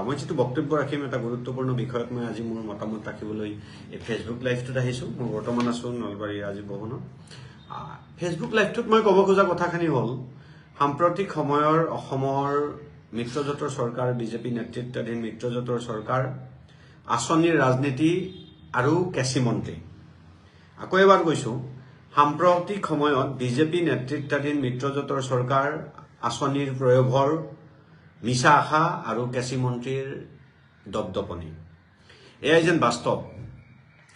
মই যেটো বক্তব্য ৰাখিম এটা গুৰুত্বপূৰ্ণ বিষয়ত মই আজি মোৰ মতামত ৰাখিবলৈ এই ফেসবুক লাইভটোত আহিছো মই বৰ্তমান আছো নলবাৰী আজি ভৱনত ফেসবুক লাইভটোত মই ক'ব খোজা কথাখিনি হ'ল সাম্প্ৰতিক সময়ৰ অসমৰ মিত্ৰজোঁটৰ চৰকাৰ বিজেপি নেতৃত্বাধীন মিত্ৰজোঁটৰ চৰকাৰ আঁচনিৰ ৰাজনীতি আৰু কেঁচি মন্ত্ৰী আকৌ এবাৰ কৈছো সাম্প্ৰতিক সময়ত বিজেপি নেতৃত্বাধীন মিত্ৰজোঁটৰ চৰকাৰ আঁচনিৰ প্ৰয়োভৰ মিছা আশা আৰু কেঁচি মন্ত্ৰীৰ দপদপনি এয়াই যেন বাস্তৱ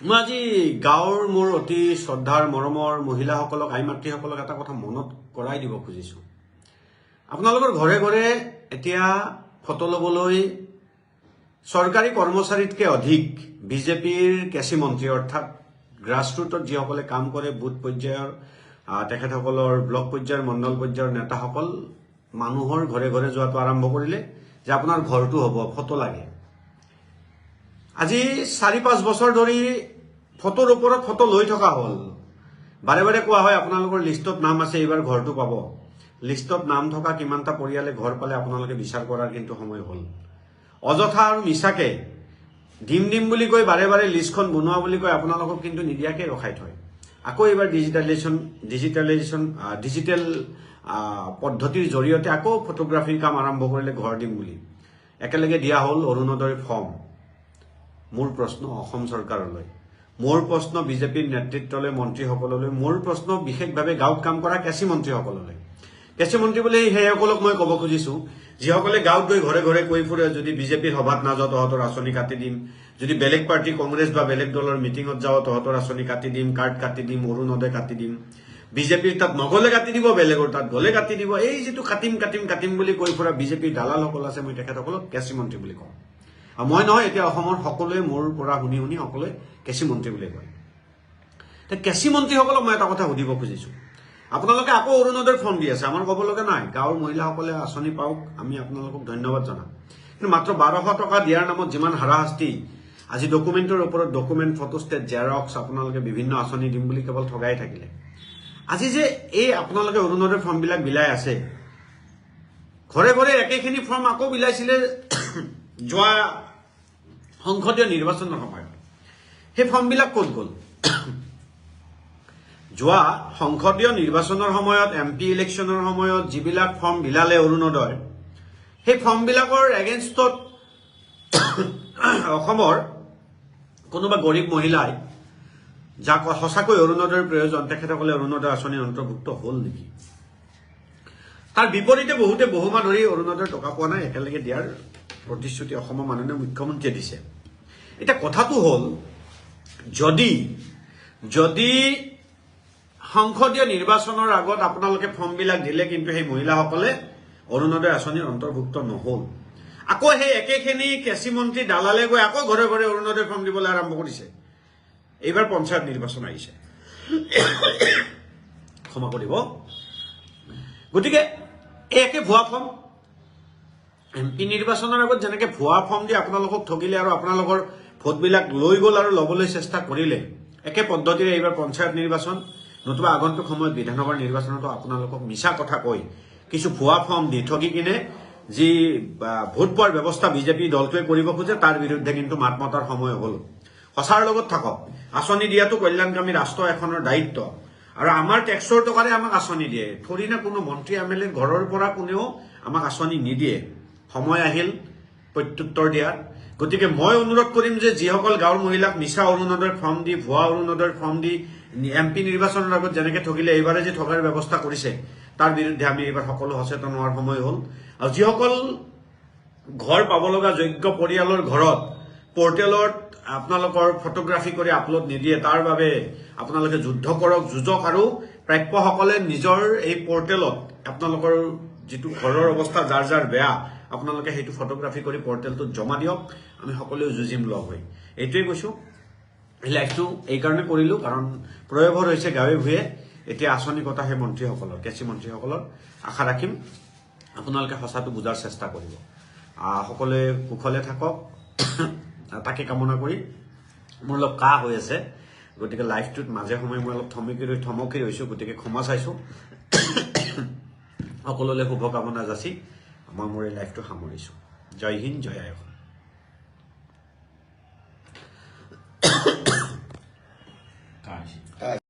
মই আজি গাঁৱৰ মোৰ অতি শ্ৰদ্ধাৰ মৰমৰ মহিলাসকলক আইমাতৃসকলক এটা কথা মনত কৰাই দিব খুজিছো আপোনালোকৰ ঘৰে ঘৰে এতিয়া ফটো ল'বলৈ চৰকাৰী কৰ্মচাৰীতকৈ অধিক বিজেপিৰ কেঁচি মন্ত্ৰী অৰ্থাৎ গ্ৰাছৰুটত যিসকলে কাম কৰে বুথ পৰ্যায়ৰ তেখেতসকলৰ ব্লক পৰ্যায়ৰ মণ্ডল পৰ্যায়ৰ নেতাসকল মানুহৰ ঘৰে ঘৰে যোৱাটো আৰম্ভ কৰিলে যে আপোনাৰ ঘৰটো হ'ব ফটো লাগে আজি 4-5 বছৰ ধৰি ফটোৰ ওপৰত ফটো লৈ থকা হ'ল বাৰে বাৰে কোৱা হয় আপোনালোকৰ লিষ্টত নাম আছে এইবাৰ ঘৰটো পাব লিষ্টত নাম থকা কিমানটা পৰিয়ালে ঘৰ পালে আপোনালোকে বিচাৰ কৰাৰ কিন্তু সময় হ'ল অযথা আৰু মিছাকে দিম বুলি কৈ বাৰে বাৰে লিষ্টখন বনোৱা বুলি কৈ আপোনালোকক কিন্তু নিদিয়াকে ৰখাই থয় আকৌ এবাৰ ডিজিটেল পদ্ধতিৰ জৰিয়তে আকৌ ফটোগ্ৰাফিৰ কাম আৰম্ভ কৰিলে ঘৰ দিম বুলি একেলগে দিয়া হ'ল অৰুণোদয় ফৰ্ম মোৰ প্ৰশ্ন অসম চৰকাৰলৈ মোৰ প্ৰশ্ন বিজেপিৰ নেতৃত্বলৈ মন্ত্ৰীসকললৈ মোৰ প্ৰশ্ন বিশেষভাৱে গাঁৱত কাম কৰা কেঁচি মন্ত্ৰীসকললৈ কেঁচি মন্ত্ৰী বুলি সেইসকলক মই ক'ব খুজিছো যিসকলে গাঁৱত গৈ ঘৰে ঘৰে কৈ ফুৰে যদি বিজেপিৰ সভাত নাযাওঁ তহঁতৰ আঁচনি কাটি দিম যদি বেলেগ পাৰ্টি কংগ্ৰেছ বা বেলেগ দলৰ মিটিঙত যাওঁ তহঁতৰ আঁচনি কাটি দিম কাৰ্ড কাটি দিম অৰুণোদয় কাটি দিম বিজেপিৰ তাত নগলে কাটি দিব বেলেগৰ তাত গলে কাটি দিব এই যেটো কাটিম বুলি কৈ ফুৰা বিজেপিৰ দালালসকল আছে মই তেখেতসকলক কেঁচি মন্ত্ৰী বুলি কওঁ আৰু মই নহয় এতিয়া অসমৰ সকলোৱে মোৰ পৰা শুনি সকলোৱে কেঁচি মন্ত্ৰী বুলি কয় তে কেঁচি মন্ত্ৰীসকলক মই এটা কথা সুধিব খুজিছো আপোনালোকে আকৌ অৰুণোদয়ৰ ফৰ্ম দি আছে আমাৰ ক'ব লগা নাই গাঁৱৰ মহিলাসকলে আঁচনি পাওক আমি আপোনালোকক ধন্যবাদ জনাম কিন্তু মাত্ৰ 1200 টকা দিয়াৰ নামত যিমান হাৰাশাস্তি আজি ডকুমেণ্টৰ ওপৰত ডকুমেণ্ট ফটোষ্টেট জেৰক্স আপোনালোকে বিভিন্ন আঁচনি দিম বুলি কেৱল ঠগাই থাকিলে আজি যে এই আপোনালোকে অৰুণোদয় ফৰ্মবিলাক বিলাই আছে ঘৰে ঘৰে একেখিনি ফৰ্ম আকৌ বিলাইছিলে যোৱা সংসদীয় নিৰ্বাচনৰ সময়ত সেই ফৰ্মবিলাক ক'ত গ'ল যোৱা সংসদীয় নিৰ্বাচনৰ সময়ত এমপি ইলেকশ্যনৰ সময়ত যিবিলাক ফৰ্ম বিলালে অৰুণোদয় সেই ফৰ্মবিলাকৰ এগেইনষ্টত অসমৰ কোনোবা গৰীব মহিলাই যাক সঁচাকৈ অৰুণোদয়ৰ প্ৰয়োজন তেখেতসকলে অৰুণোদয় আঁচনিৰ অন্তৰ্ভুক্ত হ'ল নেকি তাৰ বিপৰীতে বহুতে বহুমাহ ধৰি অৰুণোদয়ৰ টকা পোৱা নাই একেলগে দিয়াৰ প্ৰতিশ্ৰুতি অসমৰ মাননীয় মুখ্যমন্ত্ৰীয়ে দিছে এটা কথাটো হ'ল যদি সংসদীয় নিৰ্বাচনৰ আগত আপোনালোকে ফৰ্মবিলাক দিলে কিন্তু সেই মহিলাসকলে অৰুণোদয় আঁচনিৰ অন্তৰ্ভুক্ত নহ'ল আকৌ সেই একেখিনি কেঁচি মন্ত্ৰী দালালে গৈ আকৌ ঘৰে ঘৰে অৰুণোদয় ফৰ্ম দিবলৈ আৰম্ভ কৰিছে এইবাৰ পঞ্চায়ত নিৰ্বাচন আহিছে ক্ষমা কৰিব গতিকে একে ভুৱা ফৰ্ম এমপি নিৰ্বাচনৰ আগত যেনেকে ভুৱা ফৰ্ম দি আপোনালোকক ঠগিলে আৰু আপোনালোকৰ ভোটবিলাক লৈ গ'ল আৰু ল'বলৈ চেষ্টা কৰিলে একে পদ্ধতিৰে এইবাৰ পঞ্চায়ত নিৰ্বাচন নতুবা আগন্তুক সময়ত বিধানসভাৰ নিৰ্বাচনতো আপোনালোকক মিছা কথা কৈ কিছু ভুৱা ফৰ্ম দি ঠগি কিনে যি ভোট পোৱাৰ ব্যৱস্থা বিজেপি দলটোৱে কৰিব খোজে তাৰ বিৰুদ্ধে কিন্তু মাত মতাৰ সময় হ'ল সঁচাৰ লগত থাকক আঁচনি দিয়াটো কল্যাণকামী ৰাষ্ট্ৰ এখনৰ দায়িত্ব আৰু আমাৰ টেক্সৰ টকাৰে আমাক আঁচনি দিয়ে থৰি না কোনো মন্ত্ৰী এমএলএ ঘৰৰ পৰা কোনেও আমাক আঁচনি নিদিয়ে সময় আহিল প্ৰত্যুত্তৰ দিয়াৰ গতিকে মই অনুৰোধ কৰিম যে যিসকল গাঁৱৰ মহিলাক মিছা অৰুণোদয়ৰ ফৰ্ম দি ভুৱা অৰুণোদয়ৰ ফৰ্ম দি এমপি নিৰ্বাচনৰ আগত যেনেকে ঠগিলে এইবাৰে যে ঠগাৰ ব্যৱস্থা কৰিছে তাৰ বিৰুদ্ধে আমি এইবাৰ সকলো সচেতন হোৱাৰ সময় হ'ল আৰু যিসকল ঘৰ পাব লগা যোগ্য পৰিয়ালৰ ঘৰত পৰ্টেলত আপোনালোকৰ ফটোগ্ৰাফি কৰি আপলোড নিদিয়ে তাৰ বাবে আপোনালোকে যুদ্ধ কৰক যুঁজক আৰু প্ৰাপ্যসকলে নিজৰ এই পৰ্টেলত আপোনালোকৰ যেটো ঘৰৰ অৱস্থা যাৰ বেয়া আপোনালোকে হেতু ফটোগ্ৰাফি কৰি পৰ্টেলটো জমা দিয়ক আমি সকলোৱে যুঁজিম লগ হৈ এইটোৱে কৈছো এই লাইভটো এই কাৰণে কৰিলো কাৰণ প্ৰয়োভৰ হৈছে গাঁৱে ভূঞে এতিয়া আঁচনি কথা হে মন্ত্ৰীসকলৰ কেঁচি মন্ত্ৰীসকলৰ আশা ৰাখিম আপোনালোকে সঁচাটো বুজাৰ চেষ্টা কৰিব সকলোৱে কুশলে থাকক তাকে কামনা কৰি মোৰ অলপ কাহ হৈ আছে গতিকে লাইভটোত মাজে সময়ে মই অলপ থমকি ৰৈছো গতিকে ক্ষমা চাইছো সকলোলৈ শুভকামনা যাচি মই মোৰ এই লাইভটো সামৰিছো জয় হিন্দ, জয় আইসকল। কাজ